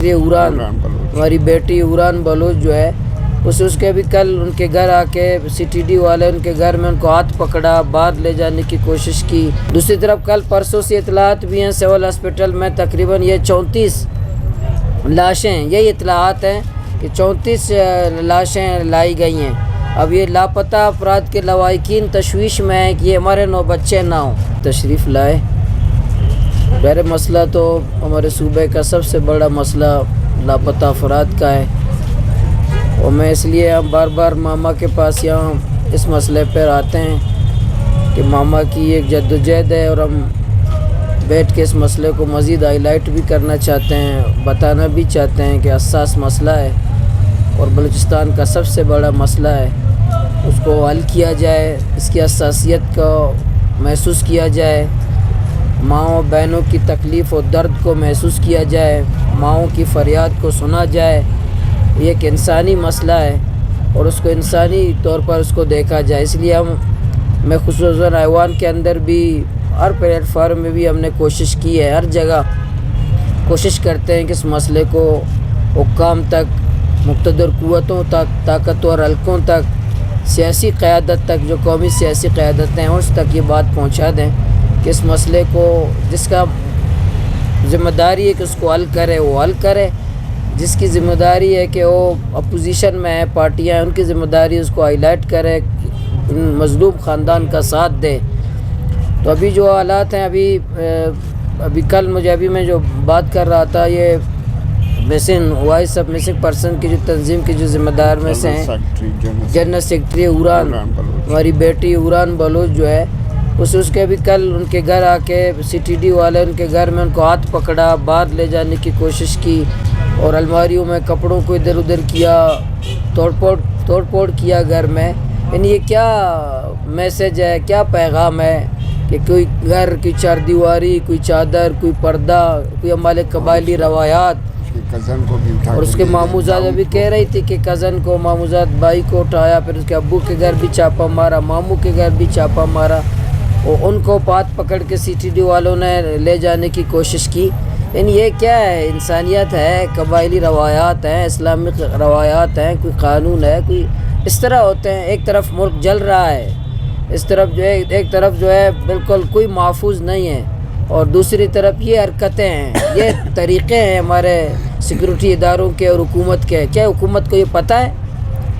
उरान हमारी बेटी उरान बलूच जो है उसके भी कल उनके घर आके सीटीडी वाले उनके घर में उनको हाथ पकड़ा, बाहर ले जाने की कोशिश की। दूसरी तरफ कल परसों से इतलात भी हैं सिविल हॉस्पिटल में तकरीबन ये 34 लाशें, यही इतलात हैं कि 34 लाशें लाई गई हैं। अब ये लापता अफराद के लवाहिकीन तशवीश में है कि ये हमारे 9 बच्चे ना हों। तशरीफ़ लाए। मेरे मसला तो हमारे सूबे का सबसे बड़ा मसला लापता अफराद का है और मैं इसलिए हम बार बार मामा के पास यहाँ इस मसले पर आते हैं कि मामा की एक जद्दोजहद है और हम बैठ के इस मसले को मज़ीद हाईलाइट भी करना चाहते हैं, बताना भी चाहते हैं कि हसास मसला है और बलूचिस्तान का सबसे बड़ा मसला है, उसको हल किया जाए, इसकी हसासियत को महसूस किया जाए, माँओं बहनों की तकलीफ़ और दर्द को महसूस किया जाए, माँओं की फरियाद को सुना जाए। ये एक इंसानी मसला है और उसको इंसानी तौर पर उसको देखा जाए। इसलिए मैं खुसूसन ऐवान के अंदर भी हर प्लेटफार्म में भी हमने कोशिश की है, हर जगह कोशिश करते हैं कि इस मसले को हुक्काम तक, मुक़्तदर क़ुव्वतों तक, ताकतवर हल्कों तक, सियासी क़यादत तक, जो कौमी सियासी क़यादतें हैं उस तक ये बात पहुँचा दें कि इस मसले को जिसका ज़िम्मेदारी है कि उसको हल करे वो हल करे, जिसकी ज़िम्मेदारी है कि वो अपोजिशन में है पार्टियाँ हैं उनकी ज़िम्मेदारी उसको हाईलाइट करे, मज़लूम ख़ानदान का साथ दे। तो अभी जो हालात हैं अभी कल मैं जो बात कर रहा था, ये missing voice of missing person की जो तंजीम की जो ज़िम्मेदार में से हैं जनरल सेक्रेटरी उरान हमारी बेटी उरान बलूच जो है उसके भी कल उनके घर आके सीटीडी वाले उनके घर में उनको हाथ पकड़ा, बाहर ले जाने की कोशिश की और अलमारियों में कपड़ों को इधर उधर किया, तोड़ फोड़ किया घर में। यानी ये क्या मैसेज है, क्या पैगाम है कि कोई घर की चारदीवारी, कोई चादर, कोई पर्दा, कोई हमारे कबायली रवायात कज़न को भी उठा और उसके मामूजाद अभी कह रही थी कि कज़न को, मामूजाद भाई को उठाया, फिर उसके अब्बू के घर भी छापा मारा, मामू के घर भी छापा मारा और उनको पात पकड़ के सीटीडी वालों ने ले जाने की कोशिश की। यानी ये क्या है, इंसानियत है, कबायली रवायात हैं, इस्लामिक रवायात हैं, कोई क़ानून है, कोई इस तरह होते हैं। एक तरफ मुल्क जल रहा है, इस तरफ जो है एक तरफ जो है बिल्कुल कोई महफूज नहीं है और दूसरी तरफ ये हरकतें हैं, ये तरीक़े हैं हमारे सिक्योरिटी इदारों के और हुकूमत के। क्या हुकूमत को ये पता है?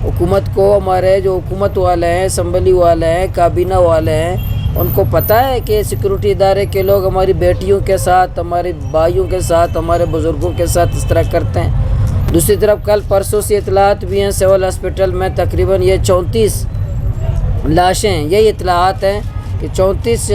हुकूमत को, हमारे जो हुकूमत वाले हैं, असम्बली वाले हैं, काबीना वाले हैं, उनको पता है कि सिक्योरिटी इदारे के लोग हमारी बेटियों के साथ, हमारे भाइयों के साथ, हमारे बुज़ुर्गों के साथ इस तरह करते हैं। दूसरी तरफ कल परसों से इतलात भी हैं सिविल हॉस्पिटल में तकरीबन ये 34 लाशें, यही इतलात हैं कि 34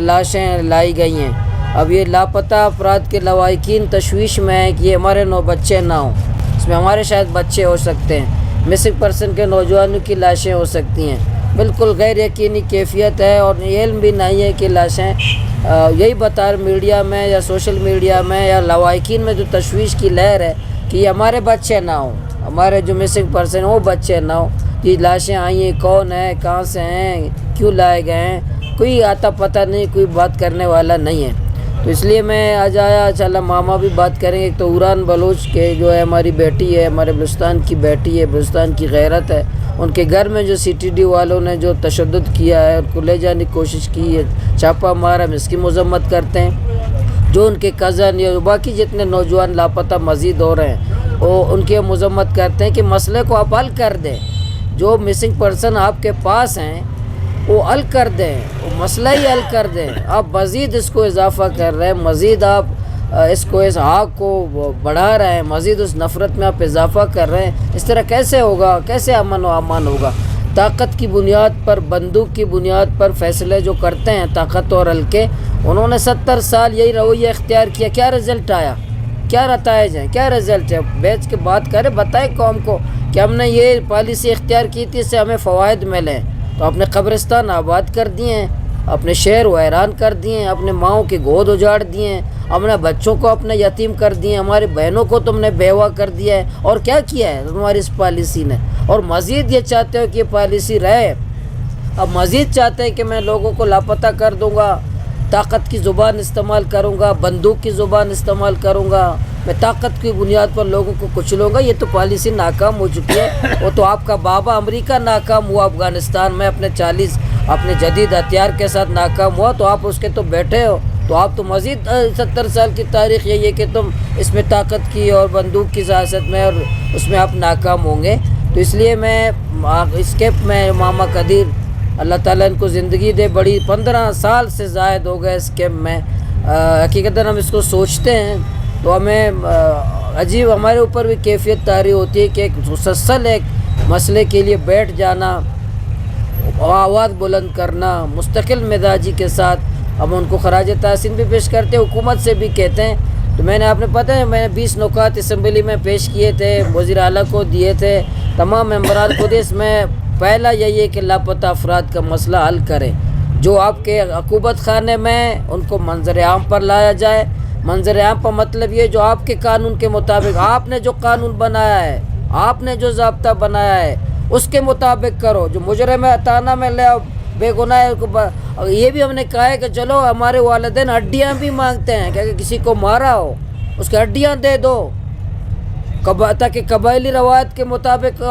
लाशें लाई गई हैं। अब ये लापता अफराद के लवाहिकीन तशवीश में है कि ये हमारे 9 बच्चे ना हों, इसमें हमारे शायद बच्चे हो सकते हैं, मिसिंग पर्सन के नौजवानों की लाशें हो सकती हैं। बिल्कुल गैर यकीनी कैफियत है और ये इल्म भी नहीं है कि लाशें यही बता मीडिया में या सोशल मीडिया में या लवाहिकीन में जो तशवीश की लहर है कि ये हमारे बच्चे ना हों, हमारे जो मिसिंग पर्सन वो बच्चे ना हों। ये लाशें आई हैं, कौन है, कहाँ से हैं, क्यों लाए गए हैं, कोई आता पता नहीं, कोई बात करने वाला नहीं है। तो इसलिए मैं आज आया। इंशाल्लाह मामा भी बात करेंगे। एक तो उरान बलूच के जो है हमारी बेटी है, हमारे बलूचिस्तान की बेटी है, बलूचिस्तान की गैरत है, उनके घर में जो सीटीडी वालों ने जो तशद्दुद किया है, उनको ले जाने की कोशिश की है, छापा मारा, हम इसकी मजम्मत करते हैं। जो उनके कज़न या बाकी जितने नौजवान लापता मज़ीद हो रहे हैं वो उनकी हम मजम्मत करते हैं कि मसले को आप हल कर दें। जो मिसिंग पर्सन आपके पास हैं वो हल कर दें, वो मसला ही हल कर दें। आप मज़ीद इसको इजाफ़ा कर रहे हैं, मज़ीद आप इसको, इस आग को बढ़ा रहे हैं, मज़ीद उस नफ़रत में आप इजाफ़ा कर रहे हैं। इस तरह कैसे होगा, कैसे अमन व अमान होगा? ताकत की बुनियाद पर, बंदूक की बुनियाद पर फ़ैसले जो करते हैं ताकत और हल्के, उन्होंने 70 साल यही रवैया इख्तियार किया। क्या रिज़ल्ट आया, क्या नताइज हैं, क्या रिज़ल्ट है? बैच के बात करें, बताएं कौम को कि हमने ये पॉलिसी इख्तियार की थी, इससे हमें फ़वाइद मिले। तो अपने कब्रिस्तान आबाद कर दिए हैं, अपने शहर वैरान कर दिए हैं, अपने माँओं के गोद उजाड़ दिए हैं, अपने बच्चों को अपने यतीम कर दिए, हमारी बहनों को तुमने बेवा कर दिया है। और क्या किया है तुम्हारी इस पॉलिसी ने? और मज़ीद ये चाहते हो कि ये पॉलिसी रहे। अब मज़ीद चाहते हैं कि मैं लोगों को लापता कर दूंगा, طاقت کی زبان استعمال کروں گا، بندوق کی زبان استعمال کروں گا، میں طاقت کی بنیاد پر لوگوں کو کچلوں گا، یہ تو پالیسی ناکام ہو چکی ہے۔ وہ تو آپ کا بابا امریکہ ناکام ہوا افغانستان میں اپنے جدید ہتھیار کے ساتھ ناکام ہوا، تو آپ اس کے تو بیٹھے ہو، تو آپ تو مزید 70 سال کی تاریخ یہی ہے کہ تم اس میں طاقت کی اور بندوق کی سیاست میں اور اس میں آپ ناکام ہوں گے۔ تو اس لیے میں ماما قدیر اللہ تعالیٰ ان کو زندگی دے، بڑی 15 سال سے زائد ہو گئے اس کیمپ میں۔ حقیقتاً ہم اس کو سوچتے ہیں تو ہمیں عجیب ہمارے اوپر بھی کیفیت طاری ہوتی ہے کہ ایک مسلسل ایک مسئلے کے لیے بیٹھ جانا، آواز بلند کرنا، مستقل مزاجی کے ساتھ ہم ان کو خراج تحسین بھی پیش کرتے ہیں، حکومت سے بھی کہتے ہیں۔ تو میں نے آپ نے پتہ ہے میں نے 20 نکات اسمبلی میں پیش کیے تھے، وزیر اعلیٰ کو دیے تھے، تمام ممبران کو دیے۔ اس میں پہلا یہی ہے کہ لاپتہ افراد کا مسئلہ حل کریں، جو آپ کے عقوبت خانے میں ان کو منظر عام پر لایا جائے۔ منظر عام پر مطلب یہ جو آپ کے قانون کے مطابق، آپ نے جو قانون بنایا ہے، آپ نے جو ضابطہ بنایا ہے اس کے مطابق کرو۔ جو مجرم ہے تانا میں لے آؤ، بے گناہ کو یہ بھی ہم نے کہا ہے کہ چلو ہمارے والدین ہڈیاں بھی مانگتے ہیں کہ اگر کسی کو مارا ہو اس کی ہڈیاں دے دو، تاکہ قبائلی روایت کے مطابق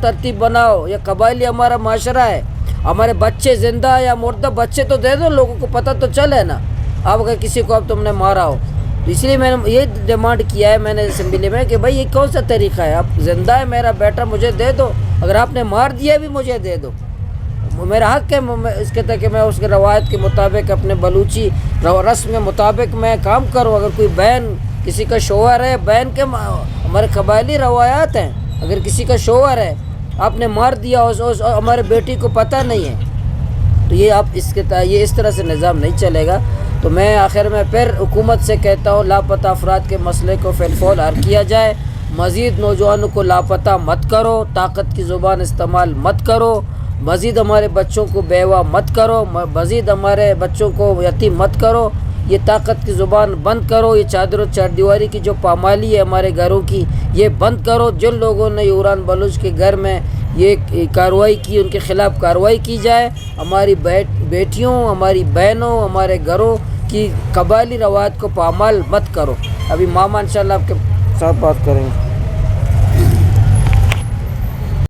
ترتیب بناؤ۔ یہ قبائلی ہمارا معاشرہ ہے، ہمارے بچے زندہ یا مردہ بچے تو دے دو، لوگوں کو پتہ تو چلے نا۔ اب اگر کسی کو اب تم نے مارا ہو، تو اس لیے میں نے یہ ڈیمانڈ کیا ہے میں نے اسمبلی میں کہ بھائی یہ کون سا طریقہ ہے؟ اب زندہ ہے میرا بیٹا، مجھے دے دو، اگر آپ نے مار دیا بھی مجھے دے دو، میرا حق ہے اس کے تک کہ میں اس کے روایت کے مطابق اپنے بلوچی رسم کے مطابق میں کام کروں۔ اگر کوئی بہن کسی کا شوہر ہے، بہن کے ہمارے قبائلی روایات ہیں، اگر کسی کا شوہر ہے آپ نے مار دیا ہمارے بیٹی کو پتہ نہیں ہے، تو یہ آپ یہ اس طرح سے نظام نہیں چلے گا۔ تو میں آخر میں پھر حکومت سے کہتا ہوں لاپتہ افراد کے مسئلے کو فی الفور حل کیا جائے، مزید نوجوانوں کو لاپتہ مت کرو، طاقت کی زبان استعمال مت کرو، مزید ہمارے بچوں کو بیوہ مت کرو، مزید ہمارے بچوں کو یتیم مت کرو، یہ طاقت کی زبان بند کرو، یہ چادر و چار دیواری کی جو پامالی ہے ہمارے گھروں کی یہ بند کرو۔ جن لوگوں نے یوران بلوچ کے گھر میں یہ کارروائی کی ان کے خلاف کارروائی کی جائے۔ ہماری بیٹیوں، ہماری بہنوں، ہمارے گھروں کی قبائلی روایت کو پامال مت کرو۔ ابھی ماما انشاءاللہ آپ کے ساتھ بات کریں گے۔